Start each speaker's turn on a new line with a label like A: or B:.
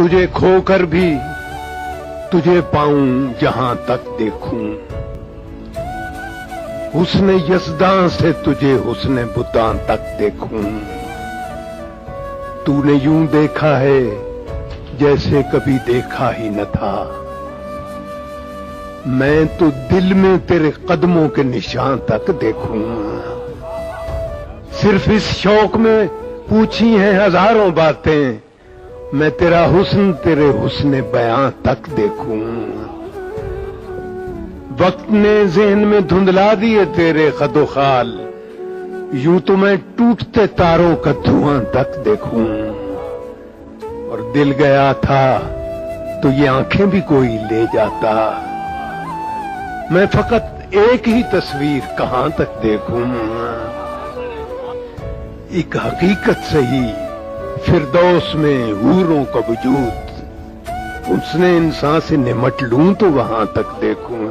A: تجھے کھو کر بھی تجھے پاؤں جہاں تک دیکھوں، حسن یزداں سے تجھے حسن بتاں تک دیکھوں۔ تو نے یوں دیکھا ہے جیسے کبھی دیکھا ہی نہ تھا، میں تو دل میں تیرے قدموں کے نشان تک دیکھوں۔ صرف اس شوق میں پوچھی ہیں ہزاروں باتیں، میں تیرا حسن تیرے حسن بیاں تک دیکھوں۔ وقت نے ذہن میں دھندلا دیے تیرے خد و خال، یوں تو میں ٹوٹتے تاروں کا دھواں تک دیکھوں۔ اور دل گیا تھا تو یہ آنکھیں بھی کوئی لے جاتا، میں فقط ایک ہی تصویر کہاں تک دیکھوں۔ ایک حقیقت سہی فردوس میں حوروں کا وجود، حسن انسان سے نمٹ لوں تو وہاں تک دیکھوں۔